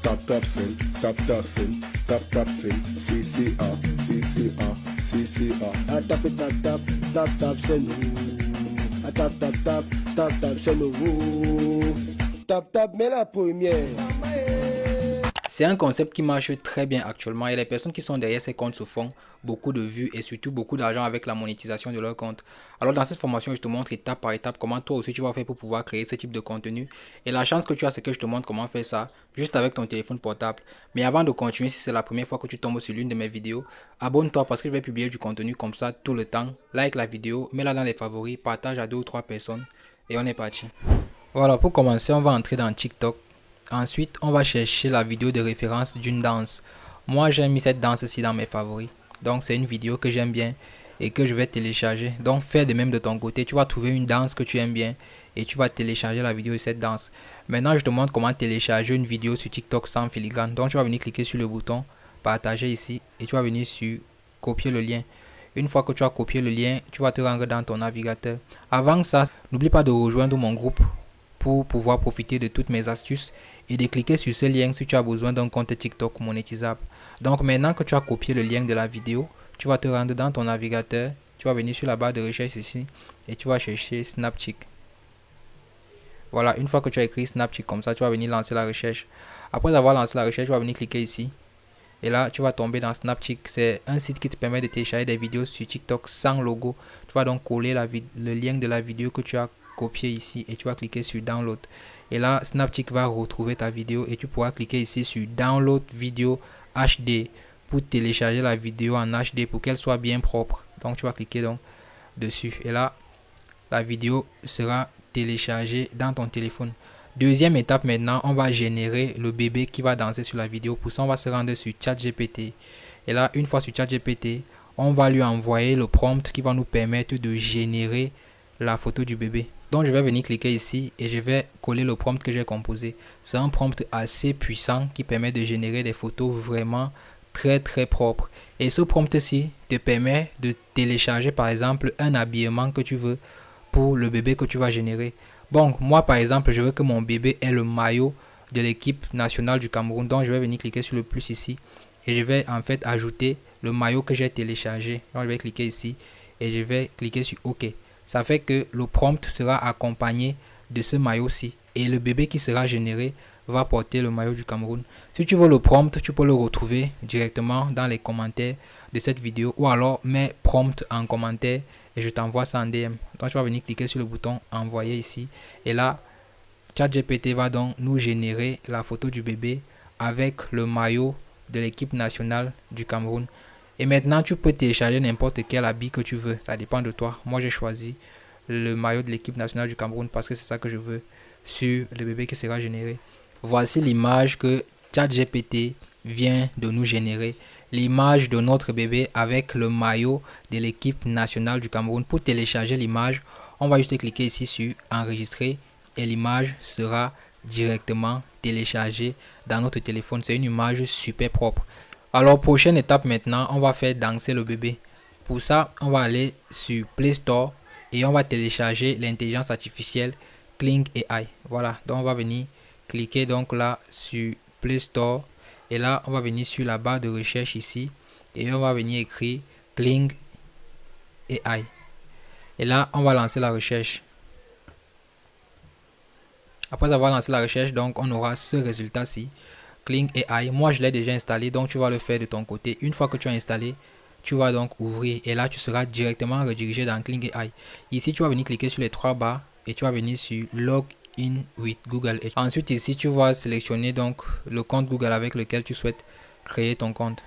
Tap tap send, tap tap send, tap tap send, CCA, CCA, CCA. I tap it, tap tap send. I tap tap send. Tap tap, mais la première. C'est un concept qui marche très bien actuellement et les personnes qui sont derrière ces comptes se font beaucoup de vues et surtout beaucoup d'argent avec la monétisation de leur compte. Alors dans cette formation, je te montre étape par étape comment toi aussi tu vas faire pour pouvoir créer ce type de contenu. Et la chance que tu as, c'est que je te montre comment faire ça juste avec ton téléphone portable. Mais avant de continuer, si c'est la première fois que tu tombes sur l'une de mes vidéos, abonne-toi parce que je vais publier du contenu comme ça tout le temps. Like la vidéo, mets-la dans les favoris, partage à 2 ou 3 personnes et on est parti. Voilà, pour commencer, on va entrer dans TikTok. Ensuite, on va chercher la vidéo de référence d'une danse. Moi, j'ai mis cette danse-ci dans mes favoris. Donc, c'est une vidéo que j'aime bien et que je vais télécharger. Donc, fais de même de ton côté. Tu vas trouver une danse que tu aimes bien et tu vas télécharger la vidéo de cette danse. Maintenant, je te montre comment télécharger une vidéo sur TikTok sans filigrane. Donc, tu vas venir cliquer sur le bouton partager ici et tu vas venir sur copier le lien. Une fois que tu as copié le lien, tu vas te rendre dans ton navigateur. Avant ça, n'oublie pas de rejoindre mon groupe pour pouvoir profiter de toutes mes astuces et de cliquer sur ce lien si tu as besoin d'un compte TikTok monétisable. Donc maintenant que tu as copié le lien de la vidéo, tu vas te rendre dans ton navigateur, tu vas venir sur la barre de recherche ici et tu vas chercher Snapchat. Voilà, une fois que tu as écrit Snapchat comme ça, tu vas venir lancer la recherche. Après avoir lancé la recherche, tu vas venir cliquer ici. Et là, tu vas tomber dans Snapchat. C'est un site qui te permet de télécharger des vidéos sur TikTok sans logo. Tu vas donc coller le lien de la vidéo que tu as copié ici et tu vas cliquer sur Download. Et là, Snapchat va retrouver ta vidéo et tu pourras cliquer ici sur Download vidéo HD pour télécharger la vidéo en HD pour qu'elle soit bien propre. Donc, tu vas cliquer donc dessus. Et là, la vidéo sera téléchargée dans ton téléphone. Deuxième étape maintenant, on va générer le bébé qui va danser sur la vidéo. Pour ça, on va se rendre sur ChatGPT. Et là, une fois sur ChatGPT, on va lui envoyer le prompt qui va nous permettre de générer la photo du bébé. Donc, je vais venir cliquer ici et je vais coller le prompt que j'ai composé. C'est un prompt assez puissant qui permet de générer des photos vraiment très propres. Et ce prompt-ci te permet de télécharger par exemple un habillement que tu veux pour le bébé que tu vas générer. Bon, moi par exemple, je veux que mon bébé ait le maillot de l'équipe nationale du Cameroun. Donc, je vais venir cliquer sur le plus ici et je vais en fait ajouter le maillot que j'ai téléchargé. Donc, je vais cliquer ici et je vais cliquer sur OK. Ça fait que le prompt sera accompagné de ce maillot-ci et le bébé qui sera généré va porter le maillot du Cameroun. Si tu veux le prompt, tu peux le retrouver directement dans les commentaires de cette vidéo ou alors mets prompt en commentaire et je t'envoie ça en DM. Donc tu vas venir cliquer sur le bouton envoyer ici et là ChatGPT va donc nous générer la photo du bébé avec le maillot de l'équipe nationale du Cameroun. Et maintenant, tu peux télécharger n'importe quel habit que tu veux. Ça dépend de toi. Moi, j'ai choisi le maillot de l'équipe nationale du Cameroun parce que c'est ça que je veux sur le bébé qui sera généré. Voici l'image que ChatGPT vient de nous générer. L'image de notre bébé avec le maillot de l'équipe nationale du Cameroun. Pour télécharger l'image, on va juste cliquer ici sur enregistrer et l'image sera directement téléchargée dans notre téléphone. C'est une image super propre. Alors, prochaine étape maintenant, on va faire danser le bébé. Pour ça, on va aller sur Play Store et on va télécharger l'intelligence artificielle Kling AI. Voilà, donc on va venir cliquer donc là sur Play Store et là, on va venir sur la barre de recherche ici et on va venir écrire Kling AI. Et là, on va lancer la recherche. Après avoir lancé la recherche, donc on aura ce résultat-ci. Kling AI, moi je l'ai déjà installé, donc tu vas le faire de ton côté. Une fois que tu as installé, tu vas donc ouvrir et là tu seras directement redirigé dans Kling AI. Ici tu vas venir cliquer sur les trois barres et tu vas venir sur Log in with Google. Et ensuite ici tu vas sélectionner donc le compte Google avec lequel tu souhaites créer ton compte.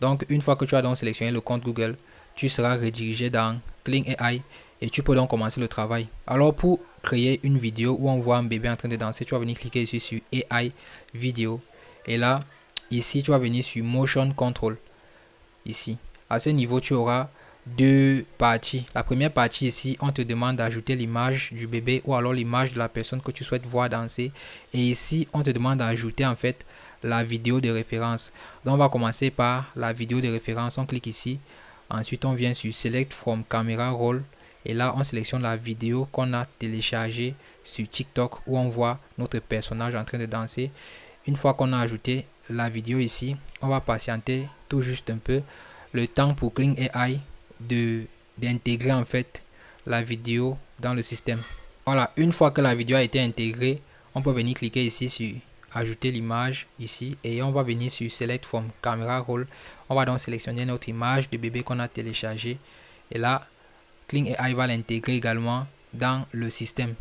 Donc une fois que tu as donc sélectionné le compte Google, tu seras redirigé dans Kling AI et tu peux donc commencer le travail. Alors pour créer une vidéo où on voit un bébé en train de danser, tu vas venir cliquer ici sur AI vidéo et là ici tu vas venir sur Motion Control. Ici à ce niveau tu auras deux parties. La première partie ici, on te demande d'ajouter l'image du bébé ou alors l'image de la personne que tu souhaites voir danser et ici on te demande d'ajouter en fait la vidéo de référence. Donc on va commencer par la vidéo de référence. On clique ici, ensuite on vient sur Select from Camera Roll et là on sélectionne la vidéo qu'on a téléchargée sur TikTok où on voit notre personnage en train de danser une fois qu'on a ajouté la vidéo ici, on va patienter tout juste un peu le temps pour Kling AI d'intégrer en fait la vidéo dans le système. Voilà, une fois que la vidéo a été intégrée, on peut venir cliquer ici sur ajouter l'image ici et on va venir sur select from camera roll. On va donc sélectionner notre image de bébé qu'on a téléchargé et là Kling AI va l'intégrer également dans le système.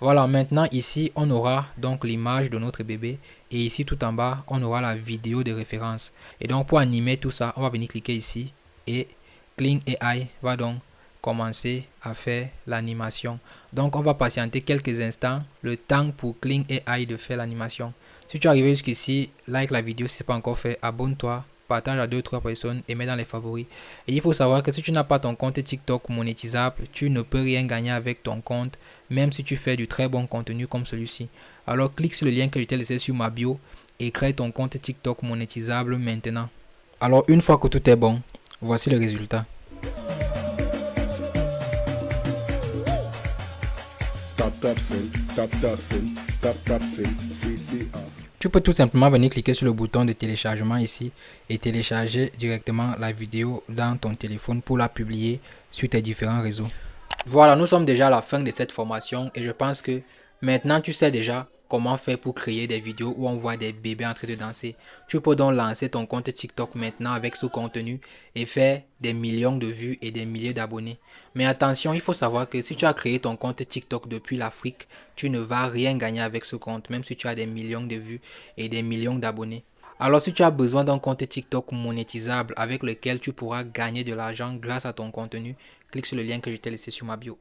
Voilà, maintenant ici on aura donc l'image de notre bébé et ici tout en bas on aura la vidéo de référence. Et donc pour animer tout ça, on va venir cliquer ici et Kling AI va donc commencer à faire l'animation. Donc on va patienter quelques instants, le temps pour Kling AI de faire l'animation. Si tu es arrivé jusqu'ici, like la vidéo si ce n'est pas encore fait, abonne-toi, partage à 2-3 personnes et mets dans les favoris. Et il faut savoir que si tu n'as pas ton compte TikTok monétisable, tu ne peux rien gagner avec ton compte, même si tu fais du très bon contenu comme celui-ci. Alors clique sur le lien que je t'ai laissé sur ma bio et crée ton compte TikTok monétisable maintenant. Alors une fois que tout est bon, voici le résultat. Tap send, tap send, tap send, CCA. Tu peux tout simplement venir cliquer sur le bouton de téléchargement ici et télécharger directement la vidéo dans ton téléphone pour la publier sur tes différents réseaux. Voilà, nous sommes déjà à la fin de cette formation et je pense que maintenant tu sais déjà comment faire pour créer des vidéos où on voit des bébés en train de danser. Tu peux donc lancer ton compte TikTok maintenant avec ce contenu et faire des millions de vues et des milliers d'abonnés. Mais attention, il faut savoir que si tu as créé ton compte TikTok depuis l'Afrique, tu ne vas rien gagner avec ce compte, même si tu as des millions de vues et des millions d'abonnés. Alors si tu as besoin d'un compte TikTok monétisable avec lequel tu pourras gagner de l'argent grâce à ton contenu, clique sur le lien que je t'ai laissé sur ma bio.